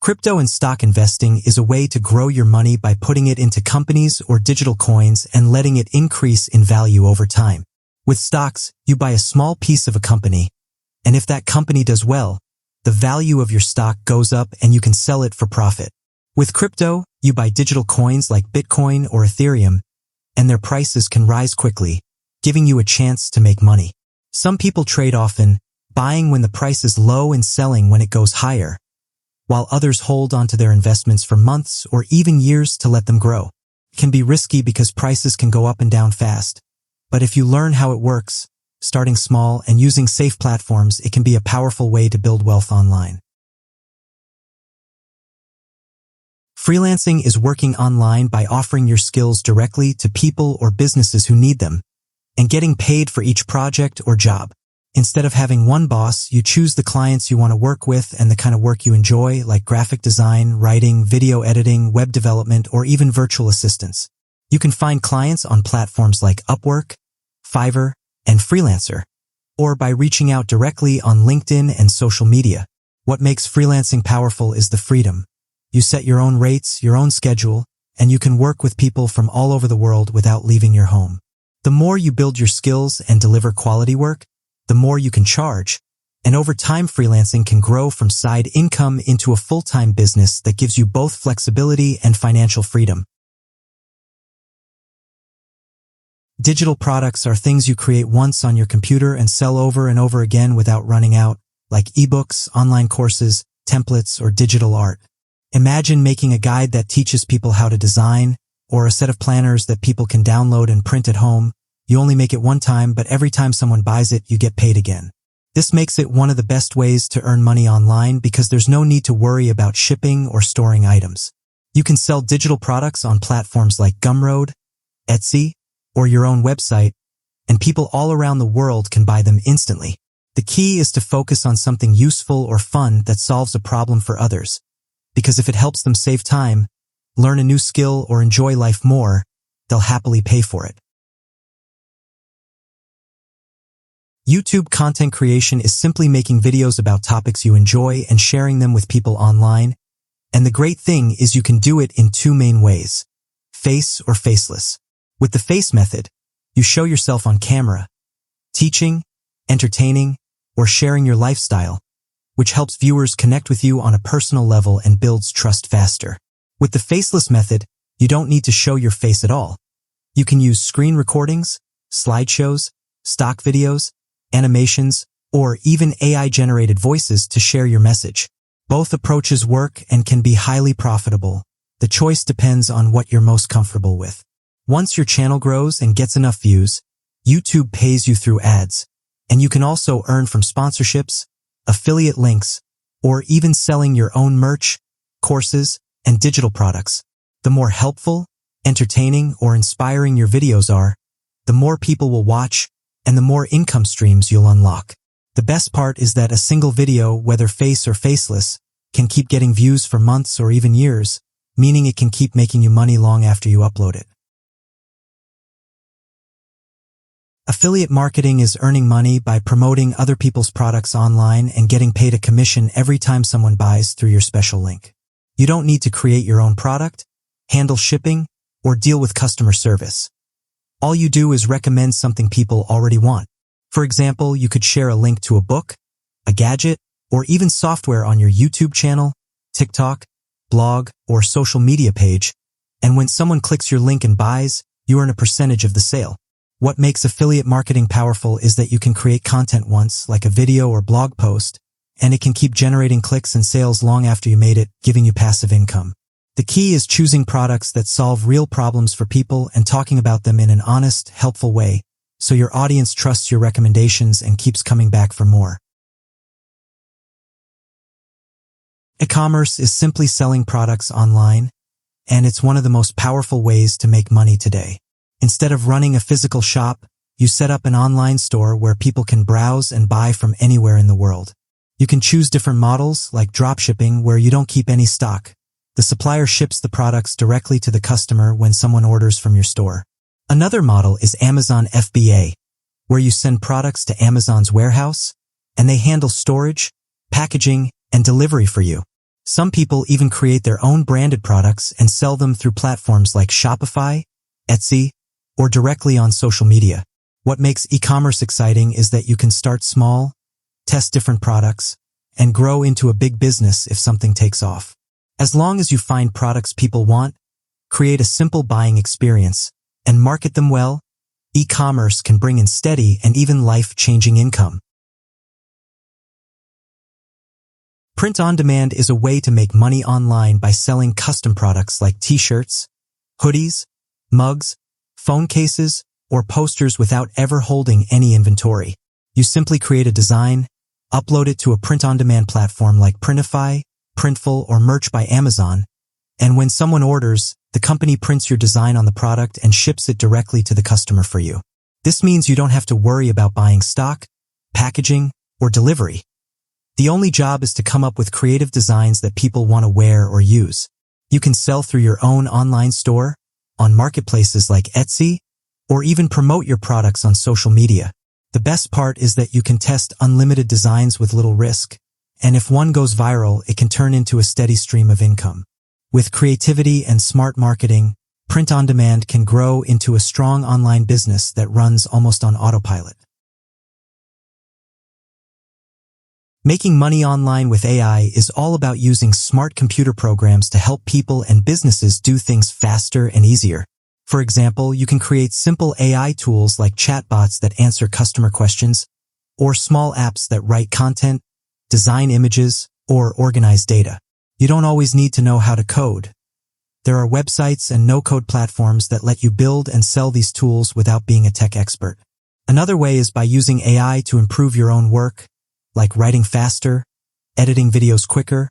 Crypto and stock investing is a way to grow your money by putting it into companies or digital coins and letting it increase in value over time. With stocks, you buy a small piece of a company, and if that company does well, the value of your stock goes up and you can sell it for profit. With crypto, you buy digital coins like Bitcoin or Ethereum, and their prices can rise quickly, giving you a chance to make money. Some people trade often, buying when the price is low and selling when it goes higher, while others hold onto their investments for months or even years to let them grow. It can be risky because prices can go up and down fast, but if you learn how it works, starting small and using safe platforms, it can be a powerful way to build wealth online. Freelancing is working online by offering your skills directly to people or businesses who need them, and getting paid for each project or job. Instead of having one boss, you choose the clients you want to work with and the kind of work you enjoy, like graphic design, writing, video editing, web development, or even virtual assistants. You can find clients on platforms like Upwork, Fiverr, and Freelancer, or by reaching out directly on LinkedIn and social media. What makes freelancing powerful is the freedom. You set your own rates, your own schedule, and you can work with people from all over the world without leaving your home. The more you build your skills and deliver quality work, the more you can charge, and over time freelancing can grow from side income into a full-time business that gives you both flexibility and financial freedom. Digital products are things you create once on your computer and sell over and over again without running out, like ebooks, online courses, templates, or digital art. Imagine making a guide that teaches people how to design, or a set of planners that people can download and print at home. You only make it one time, but every time someone buys it, you get paid again. This makes it one of the best ways to earn money online because there's no need to worry about shipping or storing items. You can sell digital products on platforms like Gumroad, Etsy, or your own website, and people all around the world can buy them instantly. The key is to focus on something useful or fun that solves a problem for others, because if it helps them save time, learn a new skill, or enjoy life more, they'll happily pay for it. YouTube content creation is simply making videos about topics you enjoy and sharing them with people online, and the great thing is you can do it in two main ways: face or faceless. With the face method, you show yourself on camera, teaching, entertaining, or sharing your lifestyle, which helps viewers connect with you on a personal level and builds trust faster. With the faceless method, you don't need to show your face at all. You can use screen recordings, slideshows, stock videos, animations, or even AI-generated voices to share your message. Both approaches work and can be highly profitable. The choice depends on what you're most comfortable with. Once your channel grows and gets enough views, YouTube pays you through ads, and you can also earn from sponsorships, affiliate links, or even selling your own merch, courses, and digital products. The more helpful, entertaining, or inspiring your videos are, the more people will watch, and the more income streams you'll unlock. The best part is that a single video, whether face or faceless, can keep getting views for months or even years, meaning it can keep making you money long after you upload it. Affiliate marketing is earning money by promoting other people's products online and getting paid a commission every time someone buys through your special link. You don't need to create your own product, handle shipping, or deal with customer service. All you do is recommend something people already want. For example, you could share a link to a book, a gadget, or even software on your YouTube channel, TikTok, blog, or social media page, and when someone clicks your link and buys, you earn a percentage of the sale. What makes affiliate marketing powerful is that you can create content once, like a video or blog post, and it can keep generating clicks and sales long after you made it, giving you passive income. The key is choosing products that solve real problems for people and talking about them in an honest, helpful way, so your audience trusts your recommendations and keeps coming back for more. E-commerce is simply selling products online, and it's one of the most powerful ways to make money today. Instead of running a physical shop, you set up an online store where people can browse and buy from anywhere in the world. You can choose different models, like dropshipping, where you don't keep any stock. The supplier ships the products directly to the customer when someone orders from your store. Another model is Amazon FBA, where you send products to Amazon's warehouse, and they handle storage, packaging, and delivery for you. Some people even create their own branded products and sell them through platforms like Shopify, Etsy, or directly on social media. What makes e-commerce exciting is that you can start small, test different products, and grow into a big business if something takes off. As long as you find products people want, create a simple buying experience, and market them well, e-commerce can bring in steady and even life-changing income. Print on demand is a way to make money online by selling custom products like t-shirts, hoodies, mugs, phone cases, or posters without ever holding any inventory. You simply create a design, upload it to a print-on-demand platform like Printify, Printful, or Merch by Amazon, and when someone orders, the company prints your design on the product and ships it directly to the customer for you. This means you don't have to worry about buying stock, packaging, or delivery. The only job is to come up with creative designs that people want to wear or use. You can sell through your own online store, on marketplaces like Etsy, or even promote your products on social media. The best part is that you can test unlimited designs with little risk, and if one goes viral, it can turn into a steady stream of income. With creativity and smart marketing, print on demand can grow into a strong online business that runs almost on autopilot. Making money online with AI is all about using smart computer programs to help people and businesses do things faster and easier. For example, you can create simple AI tools like chatbots that answer customer questions, or small apps that write content, design images, or organize data. You don't always need to know how to code. There are websites and no-code platforms that let you build and sell these tools without being a tech expert. Another way is by using AI to improve your own work, like writing faster, editing videos quicker,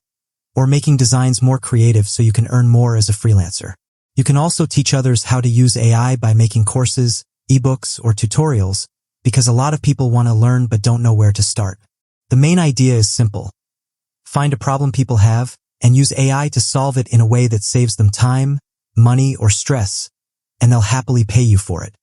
or making designs more creative so you can earn more as a freelancer. You can also teach others how to use AI by making courses, ebooks, or tutorials, because a lot of people want to learn but don't know where to start. The main idea is simple. Find a problem people have, and use AI to solve it in a way that saves them time, money, or stress, and they'll happily pay you for it.